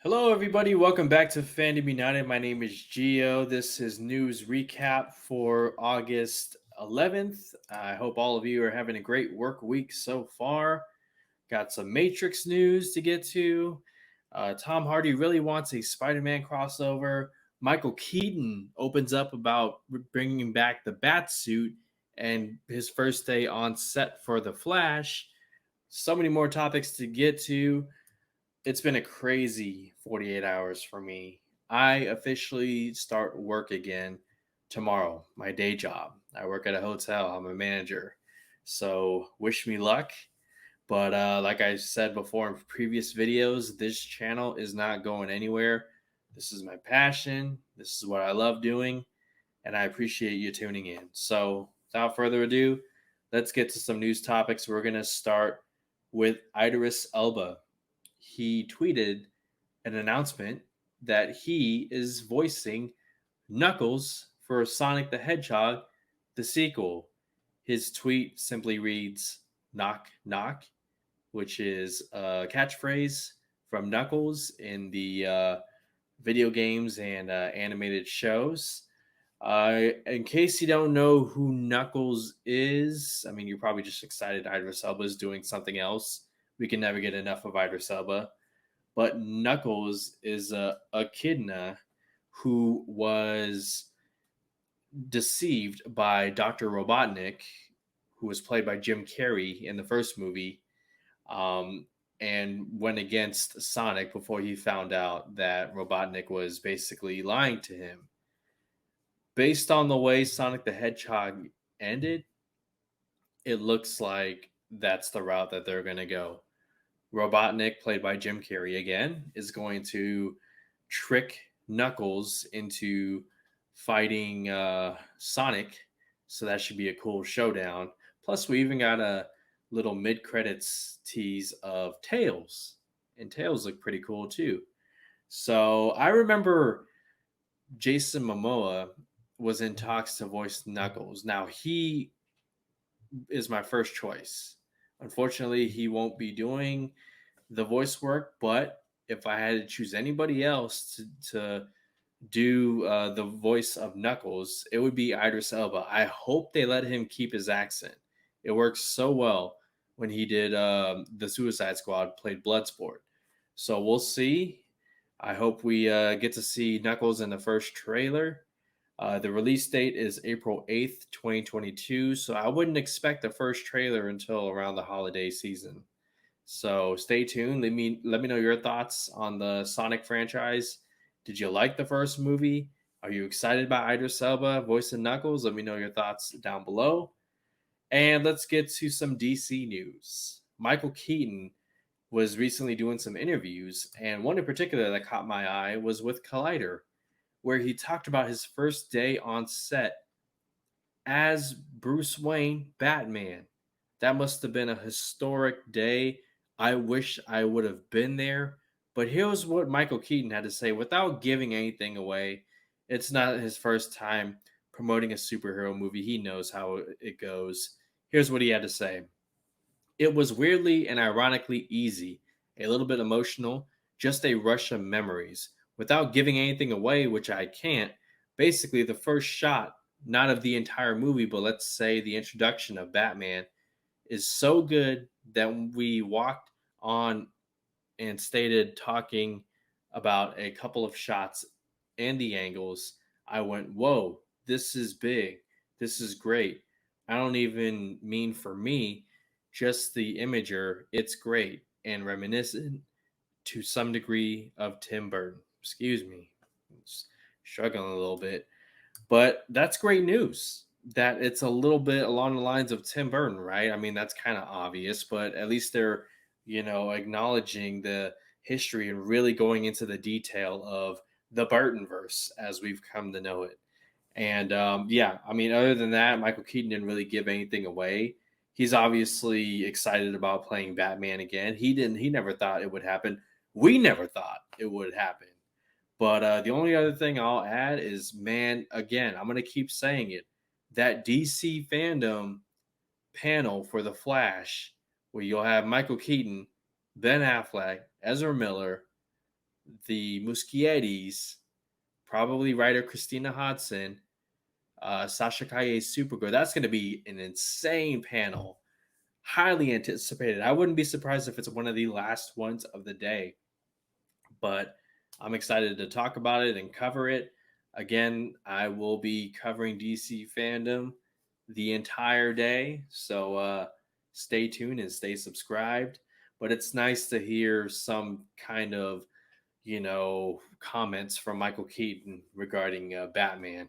Hello, everybody. Welcome back to Fandom United. My name is Gio. This is news recap for August 11th. I hope all of you are having a great work week so far. Got some Matrix news to get to. Tom Hardy really wants a Spider Man crossover. Michael Keaton opens up about bringing back the bat suit and his first day on set for The Flash. So many more topics to get to. It's been a crazy 48 hours for me. I officially start work again tomorrow, my day job. I work at a hotel, I'm a manager. So, wish me luck. But like I said before in previous videos, this channel is not going anywhere. This is my passion. This is what I love doing. And I appreciate you tuning in. So, without further ado, let's get to some news topics. We're going to start with Idris Elba. He tweeted an announcement that he is voicing Knuckles for Sonic the Hedgehog, the sequel. His tweet simply reads, "Knock, knock," which is a catchphrase from Knuckles in the video games and animated shows. In case you don't know who Knuckles is, I mean, you're probably just excited Idris Elba is doing something else. We can never get enough of Idris Elba. But Knuckles is a echidna who was deceived by Dr. Robotnik, who was played by Jim Carrey in the first movie, um, and went against Sonic before he found out that Robotnik was basically lying to him. Based on the way Sonic the Hedgehog ended, it looks like that's the route that they're going to go. Robotnik, played by Jim Carrey again, is going to trick Knuckles into fighting Sonic. So that should be a cool showdown. Plus, we even got a little mid credits tease of Tails. And Tails look pretty cool too. So I remember Jason Momoa was in talks to voice Knuckles. Now, he is my first choice. Unfortunately, he won't be doing the voice work, but if I had to choose anybody else to do the voice of Knuckles, it would be Idris Elba. I hope they let him keep his accent. It works so well when he did the Suicide Squad, played Bloodsport. So we'll see. I hope we get to see Knuckles in the first trailer. The release date is April 8th, 2022. So I wouldn't expect the first trailer until around the holiday season. So stay tuned. Let me know your thoughts on the Sonic franchise. Did you like the first movie? Are you excited about Idris Elba voicing Knuckles? Let me know your thoughts down below. And let's get to some DC news. Michael Keaton was recently doing some interviews, and one in particular that caught my eye was with Collider, where he talked about his first day on set as Bruce Wayne Batman. That must have been a historic day. I wish I would have been there. But here's what Michael Keaton had to say without giving anything away. It's not his first time promoting a superhero movie. He knows how it goes. Here's what he had to say. It was weirdly and ironically easy, a little bit emotional, just a rush of memories. Without giving anything away, which I can't, basically the first shot, not of the entire movie, but let's say the introduction of Batman, is so good that we walked on and stated talking about a couple of shots and the angles. I went, whoa, this is big. This is great. I don't even mean for me, just the imager. It's great and reminiscent to some degree of Tim Burton. Excuse me. Struggling a little bit. But that's great news that it's a little bit along the lines of Tim Burton, right? I mean, that's kind of obvious, but at least they're, acknowledging the history and really going into the detail of the Burtonverse as we've come to know it. And yeah, I mean, other than that, Michael Keaton didn't really give anything away. He's obviously excited about playing Batman again. He never thought it would happen. We never thought it would happen. But the only other thing I'll add is, man, again, I'm going to keep saying it. That DC fandom panel for The Flash, where you'll have Michael Keaton, Ben Affleck, Ezra Miller, the Muschietis, probably writer Christina Hodson, Sasha Kaye's Supergirl. That's going to be an insane panel. Highly anticipated. I wouldn't be surprised if it's one of the last ones of the day, but I'm excited to talk about it and cover it. Again, I will be covering DC fandom the entire day, so stay tuned and stay subscribed. But it's nice to hear some kind of, comments from Michael Keaton regarding Batman.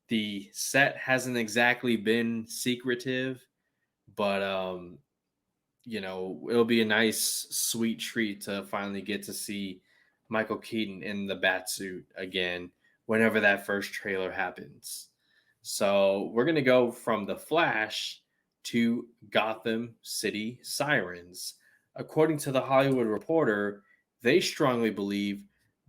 The set hasn't exactly been secretive, but it'll be a nice, sweet treat to finally get to see Michael Keaton in the Batsuit again whenever that first trailer happens. So we're going to go from The Flash to Gotham City Sirens. According to The Hollywood Reporter, they strongly believe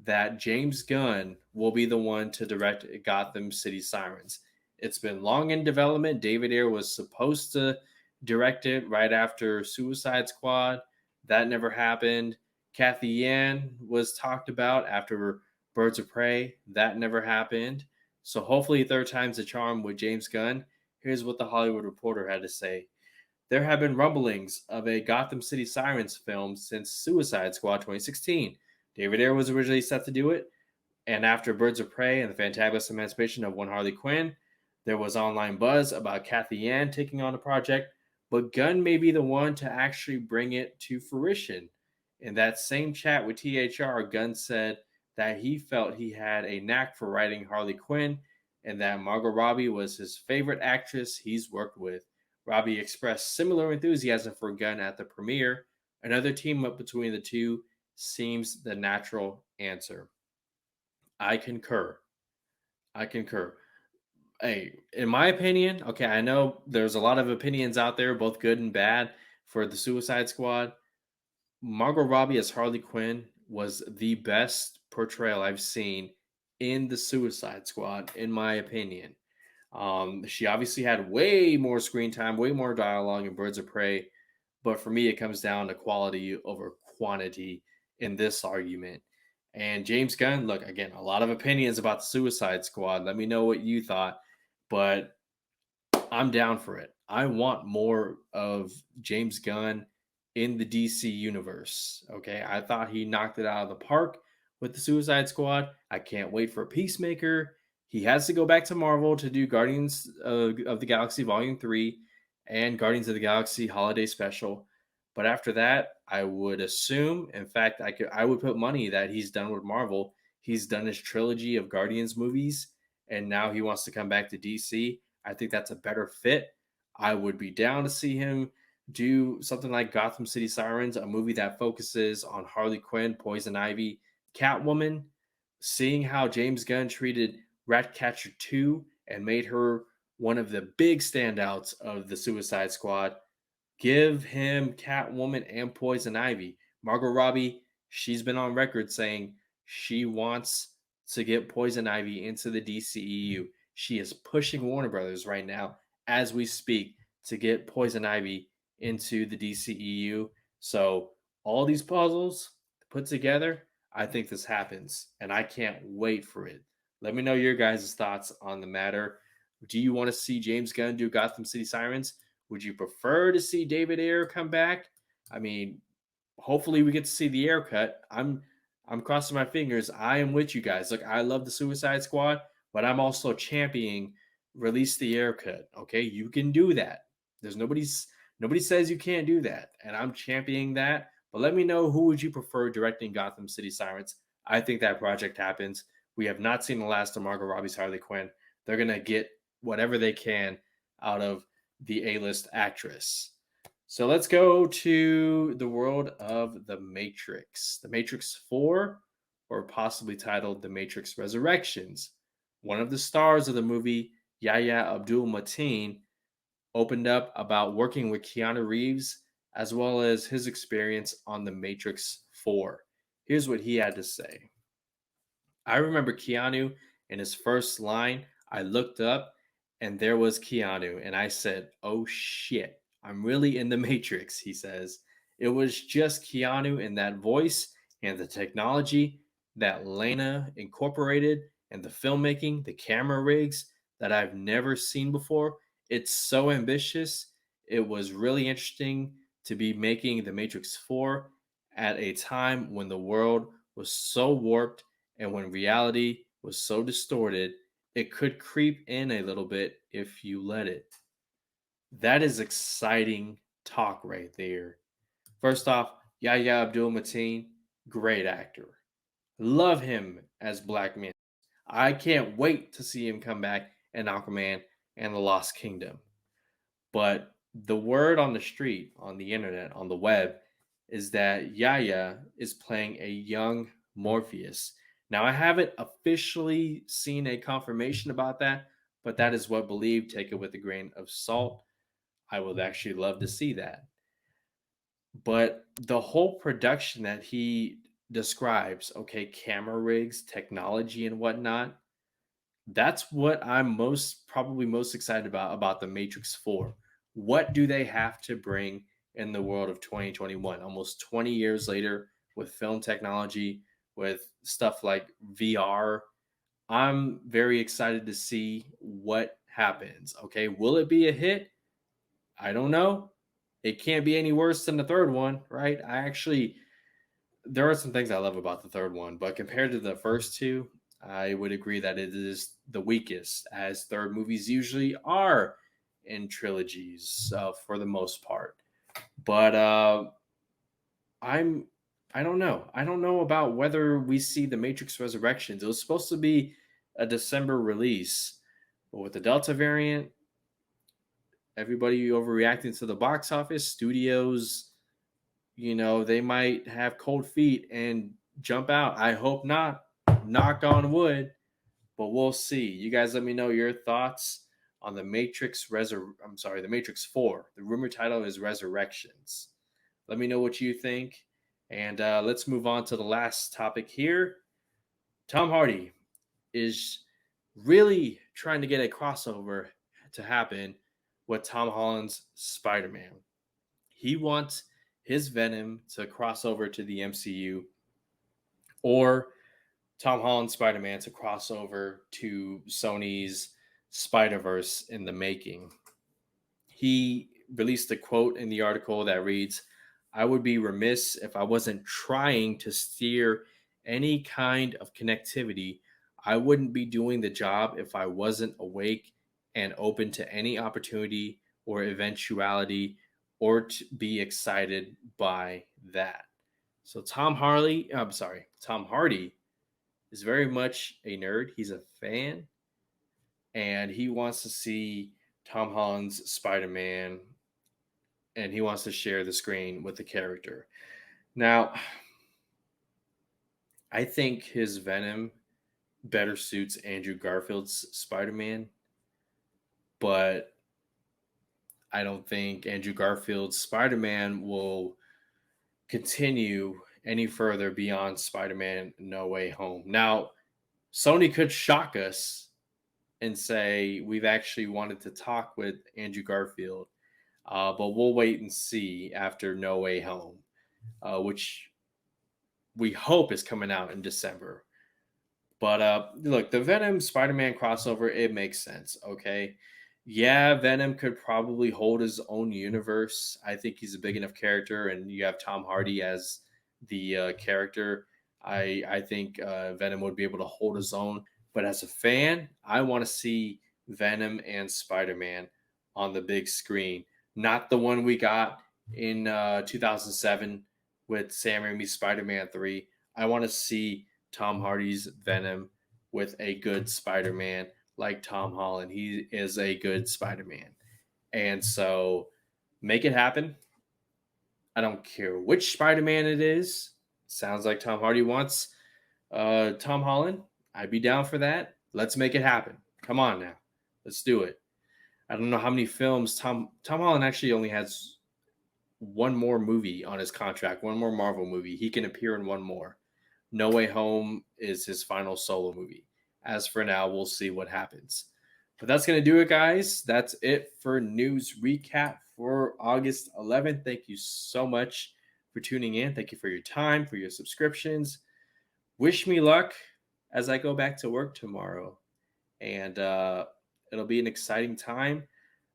that James Gunn will be the one to direct Gotham City Sirens. It's been long in development. David Ayer was supposed to directed right after Suicide Squad. That never happened. Kathy Yan was talked about after Birds of Prey. That never happened. So hopefully, third time's a charm with James Gunn. Here's what the Hollywood Reporter had to say. There have been rumblings of a Gotham City Sirens film since Suicide Squad 2016. David Ayer was originally set to do it, and after Birds of Prey and the Fantabulous Emancipation of One Harley Quinn, there was online buzz about Kathy Yan taking on the project, but Gunn may be the one to actually bring it to fruition. In that same chat with THR, Gunn said that he felt he had a knack for writing Harley Quinn and that Margot Robbie was his favorite actress he's worked with. Robbie expressed similar enthusiasm for Gunn at the premiere. Another team up between the two seems the natural answer. I concur. I concur. Hey, in my opinion, okay, I know there's a lot of opinions out there, both good and bad, for the Suicide Squad. Margot Robbie as Harley Quinn was the best portrayal I've seen in the Suicide Squad, in my opinion. She obviously had way more screen time, way more dialogue in Birds of Prey, but for me, it comes down to quality over quantity in this argument. And James Gunn, look, again, a lot of opinions about the Suicide Squad. Let me know what you thought, but I'm down for it. I want more of James Gunn in the DC universe. Okay. I thought he knocked it out of the park with the Suicide Squad. I can't wait for Peacemaker. He has to go back to Marvel to do Guardians of the Galaxy Volume 3 and Guardians of the Galaxy Holiday Special. But after that, I would assume, in fact, I would put money that he's done with Marvel. He's done his trilogy of Guardians movies, and now he wants to come back to DC. I think that's a better fit. I would be down to see him do something like Gotham City Sirens, a movie that focuses on Harley Quinn, Poison Ivy, Catwoman. Seeing how James Gunn treated Ratcatcher 2 and made her one of the big standouts of the Suicide Squad. Give him Catwoman and Poison Ivy. Margot Robbie, she's been on record saying she wants to get Poison Ivy into the DCEU. She is pushing Warner Brothers right now as we speak to get Poison Ivy into the DCEU. So all these puzzles put together, I think this happens, and I can't wait for it. Let me know your guys' thoughts on the matter. Do you want to see James Gunn do Gotham City Sirens? Would you prefer to see David Ayer come back? I mean, hopefully we get to see the Ayer cut. I'm crossing my fingers. I am with you guys. Look, I love the Suicide Squad, but I'm also championing release the Ayer cut. Okay, you can do that. There's nobody says you can't do that, and I'm championing that. But let me know, who would you prefer directing Gotham City Sirens? I think that project happens. We have not seen the last of Margot Robbie's Harley Quinn. They're gonna get whatever they can out of the A-list actress. So let's go to the world of The Matrix. The Matrix 4, or possibly titled The Matrix Resurrections. One of the stars of the movie, Yahya Abdul Mateen, opened up about working with Keanu Reeves as well as his experience on The Matrix 4. Here's what he had to say. I remember Keanu in his first line. I looked up and there was Keanu, and I said, "Oh shit, I'm really in the Matrix," he says. It was just Keanu in that voice and the technology. that Lena incorporated and the filmmaking, the camera rigs that I've never seen before. It's so ambitious. It was really interesting to be making The Matrix 4 at a time when the world was so warped and when reality was so distorted, it could creep in a little bit if you let it. That is exciting talk right there. First off, Yahya Abdul Mateen, great actor. Love him as Black Man. I can't wait to see him come back in Aquaman and the Lost Kingdom. But the word on the street, on the internet, on the web, is that Yahya is playing a young Morpheus. Now, I haven't officially seen a confirmation about that, but that is what believed. Take it with a grain of salt. I would actually love to see that. But the whole production that he describes, okay, camera rigs, technology, and whatnot, that's what I'm probably most excited about the Matrix 4. What do they have to bring in the world of 2021? Almost 20 years later, with film technology, with stuff like VR, I'm very excited to see what happens. Okay, will it be a hit? I don't know. It can't be any worse than the third one, right? There are some things I love about the third one, but compared to the first two, I would agree that it is the weakest, as third movies usually are in trilogies for the most part. But I'm, I don't know. I don't know about whether we see the Matrix Resurrections. It was supposed to be a December release, but with the Delta variant, everybody overreacting to the box office, studios, they might have cold feet and jump out. I hope not. Knock on wood, but we'll see. You guys let me know your thoughts on the Matrix 4. The rumor title is Resurrections. Let me know what you think. And let's move on to the last topic here. Tom Hardy is really trying to get a crossover to happen with Tom Holland's Spider-Man. He wants his Venom to cross over to the MCU, or Tom Holland's Spider-Man to cross over to Sony's Spider-Verse in the making. He released a quote in the article that reads, "I would be remiss if I wasn't trying to steer any kind of connectivity. I wouldn't be doing the job if I wasn't awake and open to any opportunity or eventuality or to be excited by that." So Tom Hardy is very much a nerd. He's a fan, and he wants to see Tom Holland's Spider-Man, and he wants to share the screen with the character. Now, I think his Venom better suits Andrew Garfield's Spider-Man, but I don't think Andrew Garfield's Spider-Man will continue any further beyond Spider-Man No Way Home. Now, Sony could shock us and say we've actually wanted to talk with Andrew Garfield, but we'll wait and see after No Way Home, which we hope is coming out in December. But look, the Venom Spider-Man crossover, it makes sense. Okay, yeah, Venom could probably hold his own universe. I think he's a big enough character, and you have Tom Hardy as the character. I think Venom would be able to hold his own. But as a fan, I want to see Venom and Spider-Man on the big screen, not the one we got in 2007 with Sam Raimi's Spider-Man 3. I want to see Tom Hardy's Venom with a good Spider-Man like Tom Holland. He is a good Spider-Man. And so make it happen. I don't care which Spider-Man it is. Sounds like Tom Hardy wants Tom Holland. I'd be down for that. Let's make it happen. Come on now. Let's do it. I don't know how many films Tom Holland actually only has one more movie on his contract, one more Marvel movie. He can appear in one more. No Way Home is his final solo movie. As for now, we'll see what happens. But that's going to do it, guys. That's it for news recap for August 11th. Thank you so much for tuning in. Thank you for your time, for your subscriptions. wish me luck as I go back to work tomorrow. And it'll be an exciting time.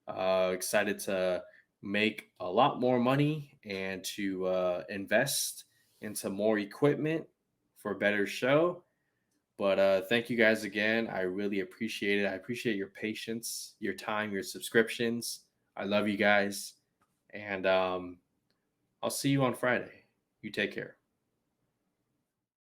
Excited to make a lot more money and to invest into more equipment for a better show. But thank you guys again. I really appreciate it. I appreciate your patience, your time, your subscriptions. I love you guys. And I'll see you on Friday. You take care.